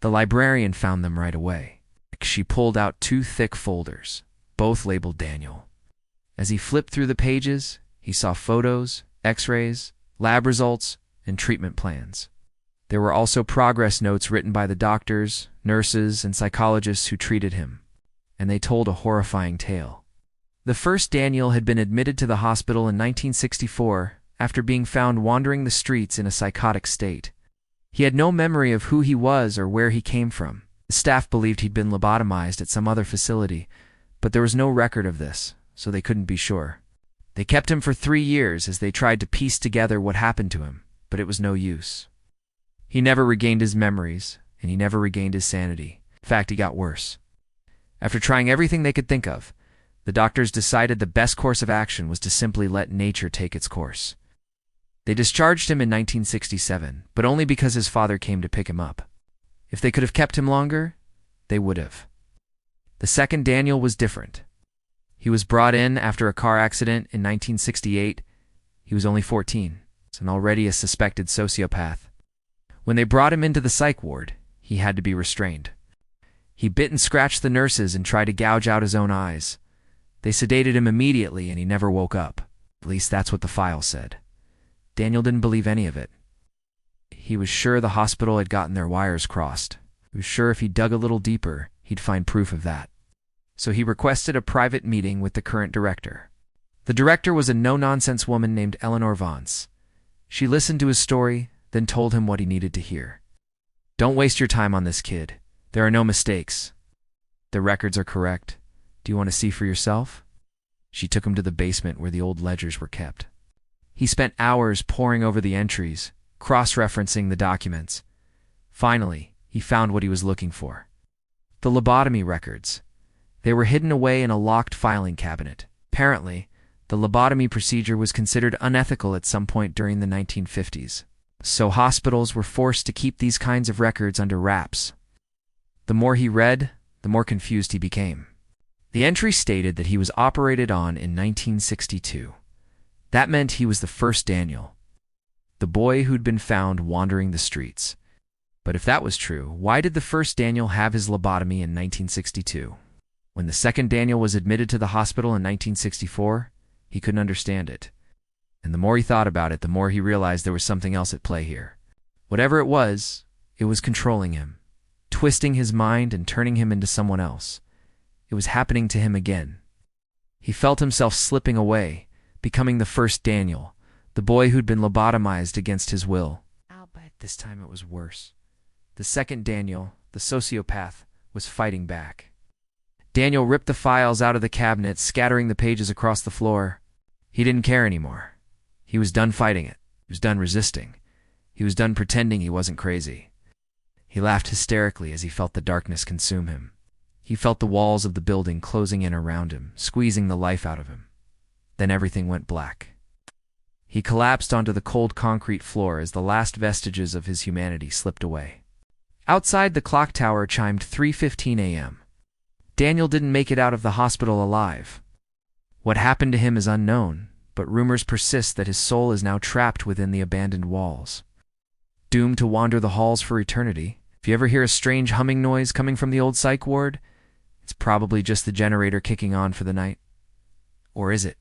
The librarian found them right away. She pulled out two thick folders, both labeled Daniel. As he flipped through the pages, he saw photos, x-rays, lab results, and treatment plans. There were also progress notes written by the doctors, nurses, and psychologists who treated him, and they told a horrifying tale. The first Daniel had been admitted to the hospital in 1964 after being found wandering the streets in a psychotic state. He had no memory of who he was or where he came from. The staff believed he'd been lobotomized at some other facility, but there was no record of this, so they couldn't be sure. They kept him for 3 years as they tried to piece together what happened to him, but it was no use. He never regained his memories, and he never regained his sanity. In fact, he got worse. After trying everything they could think of, the doctors decided the best course of action was to simply let nature take its course. They discharged him in 1967, but only because his father came to pick him up. If they could have kept him longer, they would have. The second Daniel was different. He was brought in after a car accident in 1968. He was only 14, and already a suspected sociopath. When they brought him into the psych ward, he had to be restrained. He bit and scratched the nurses and tried to gouge out his own eyes. They sedated him immediately and he never woke up. At least that's what the file said. Daniel didn't believe any of it. He was sure the hospital had gotten their wires crossed. He was sure if he dug a little deeper, he'd find proof of that. So he requested a private meeting with the current director. The director was a no-nonsense woman named Eleanor Vance. She listened to his story, then told him what he needed to hear. "Don't waste your time on this kid. There are no mistakes. The records are correct. Do you want to see for yourself?" She took him to the basement where the old ledgers were kept. He spent hours poring over the entries, cross-referencing the documents. Finally, he found what he was looking for. The lobotomy records. They were hidden away in a locked filing cabinet. Apparently, the lobotomy procedure was considered unethical at some point during the 1950s. So hospitals were forced to keep these kinds of records under wraps. The more he read, the more confused he became. The entry stated that he was operated on in 1962. That meant he was the first Daniel, the boy who'd been found wandering the streets. But if that was true, why did the first Daniel have his lobotomy in 1962? When the second Daniel was admitted to the hospital in 1964, he couldn't understand it. And the more he thought about it, the more he realized there was something else at play here. Whatever it was controlling him, twisting his mind and turning him into someone else. It was happening to him again. He felt himself slipping away, becoming the first Daniel, the boy who'd been lobotomized against his will. I'll bet this time it was worse. The second Daniel, the sociopath, was fighting back. Daniel ripped the files out of the cabinet, scattering the pages across the floor. He didn't care anymore. He was done fighting it. He was done resisting. He was done pretending he wasn't crazy. He laughed hysterically as he felt the darkness consume him. He felt the walls of the building closing in around him, squeezing the life out of him. Then everything went black. He collapsed onto the cold concrete floor as the last vestiges of his humanity slipped away. Outside, the clock tower chimed 3:15 a.m. Daniel didn't make it out of the hospital alive. What happened to him is unknown, but rumors persist that his soul is now trapped within the abandoned walls, doomed to wander the halls for eternity. If you ever hear a strange humming noise coming from the old psych ward, it's probably just the generator kicking on for the night. Or is it?